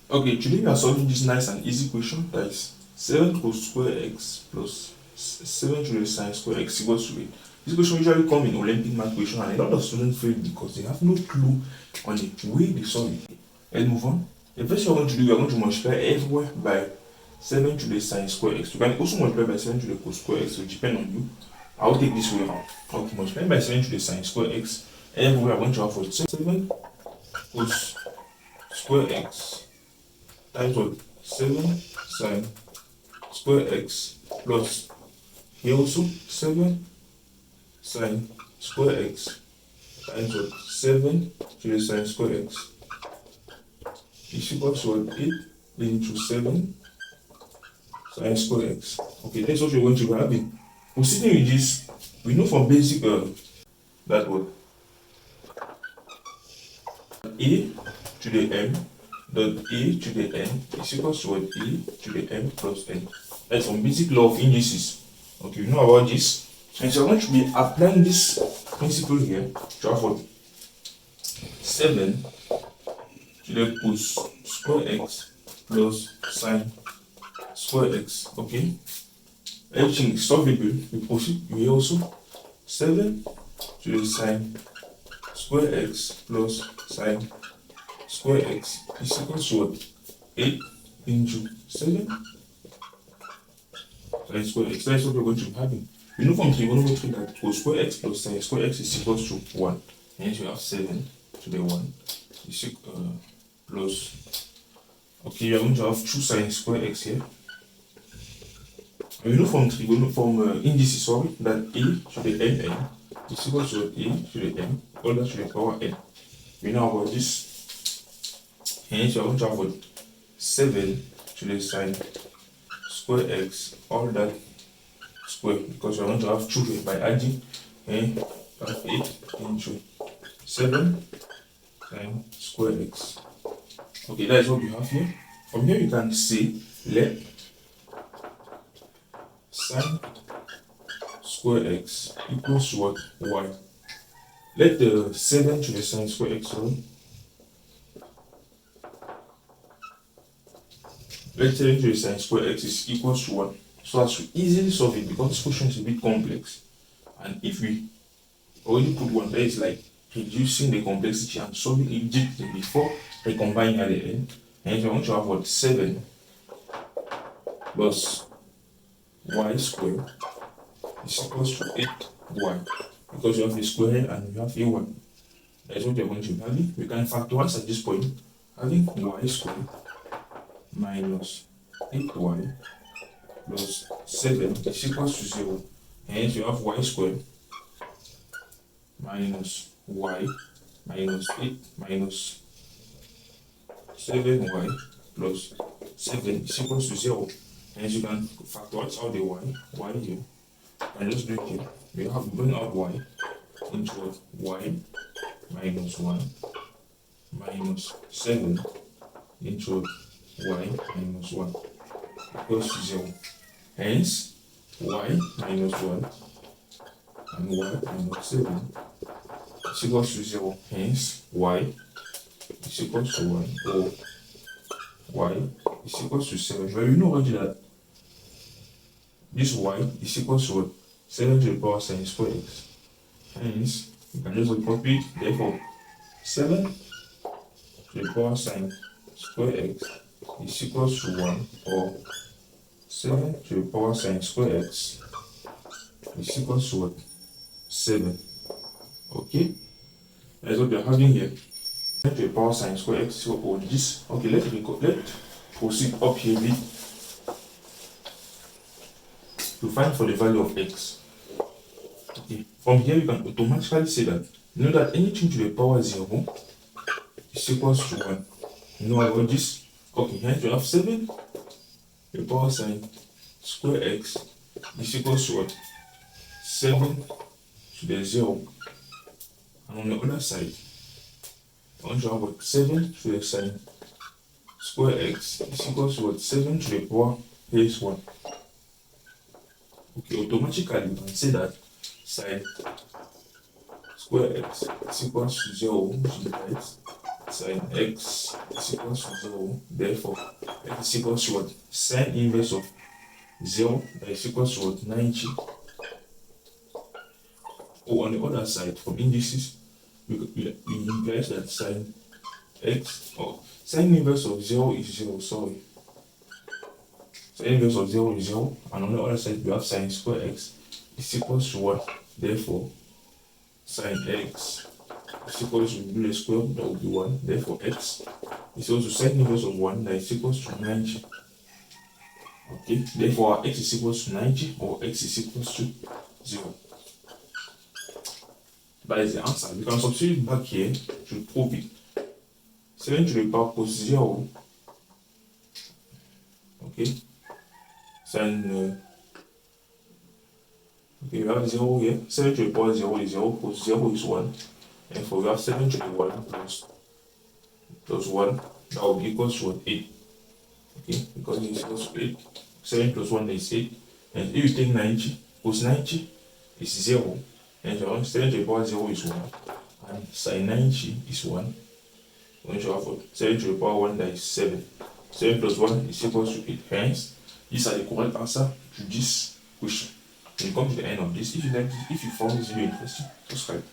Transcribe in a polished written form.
Okay, today we are solving this nice and easy question, that is 7 cos square x plus 7 to the sine square x equals to 8. This question usually come in Olympic math question, and a lot of students fail because they have no clue on the way they solve it. Let's move on. The first thing we're going to do, we are going to multiply everywhere by 7 to the sine square x. You can also multiply by 7 to the cos square x, so it depends on you. I'll take this way around. Okay, multiply by 7 to the sine square x. Everywhere I'm going to have for 7 cos square x times what? 7 sine square x plus here also 7 sine square x times what? 7 to the sine square x is equal to what? 8 into 7 sine square x. Okay, that's what we're going to be having. Proceeding with this, we know from basic that what? A to the m dot a to the n is equal to what? A to the m plus n. That's from basic law of indices. Okay, you know about this. And so I'm going to be applying this principle here to have what? 7 to the cos square x plus sine square x. Okay, everything is solvable. We proceed. We also 7 to the sine square x plus sine square x is equal to what? 8 into 7 sine square x. That's what we're going to be having. We know from trigonometry that cos square x plus sine square x is equal to 1. Hence we have 7 to the 1 is equal plus. Okay, we are going to have 2 sine square x here. And we know from indices, sorry, that a to the mn is equal to a to the m all that to the power n. We know about this. Hence we are going to have what? 7 to the sine square x all that square, because we are going to have 2 here by adding, and have 8 into 7 sine square x. Okay, that is what we have here. From here you can say let sine square x equals to what? Y. Let the 7 to the sine square x, sorry. Let 7 to the sine square x is equals to 1. So as to easily solve it, because this question is a bit complex. And if we already put 1, that is like reducing the complexity and solving it digitally before recombining at the end. And we're going to have what? 7 plus y squared is equals to 8y, because you have a square and you have a 1. That's what you're going to be having. We can factorize at this point, having y squared minus 8y plus 7 is equals to 0. Hence you have y squared minus y minus 8 minus 7y plus 7 is equals to 0. Hence you can factorize out the y here, and just do it here. We have to bring out y into what? Y minus 1 minus 7 into y minus 1 equals to 0. Hence y minus 1 and y minus 7 is equals to 0. Hence y is equals to 1, or y is equals to 7. But we know already that this y is equals to what? 7 to the power sine square x. Hence you can just copy it. Therefore 7 to the power sine square x is equals to 1, or 7 to the power sine square x is equals to what? 7. Okay, that's what we are having here. 7 to the power sine square x is equal to this. Okay, let's proceed up here to find for the value of x. Okay, from here you can automatically say that you know that anything to the power 0 is equals to 1. You know about this? Okay, hence we have 7 to the power sine square x is equals to what? 7 to the 0. And on the other side, I want to have what? 7 to the sine square x is equals to what? 7 to the power base 1. Okay, automatically you can say that sine square x is equals to 0, which implies Sin x is equals to 0. Therefore, x is equals to what? Sine inverse of 0, that is equals to what? 90. Or on the other side, from indices, it implies that sine x, or sine inverse of 0 is 0, sorry. Sine inverse of 0 is 0, and on the other side, we have sine square x is equals to what? Therefore, sine x is equals to do the square, that will be 1. Therefore, x is equals to sine inverse of 1, that is equals to 90. Okay, therefore, x is equals to 90, or x is equals to 0. That is the answer. We can substitute back here to prove it. 7 to the power plus 0. Okay. Sine. Okay, we have 0 here. 7 to the power 0 is 0 plus 0 is 1. And for we have 7 to the 1 plus 1. That will be equals to 8. Okay, because it is equals to 8. 7 plus 1 is 8. And if you take 90 plus 90 is 0. And so 7 to the power 0 is 1. And sine 90 is 1. When you have 7 to the power 1, that is 7. 7 plus 1 is equals to 8. Hence, these are the correct answer to this question. When you come to the end of this, if you like this, if you found this video interesting, subscribe.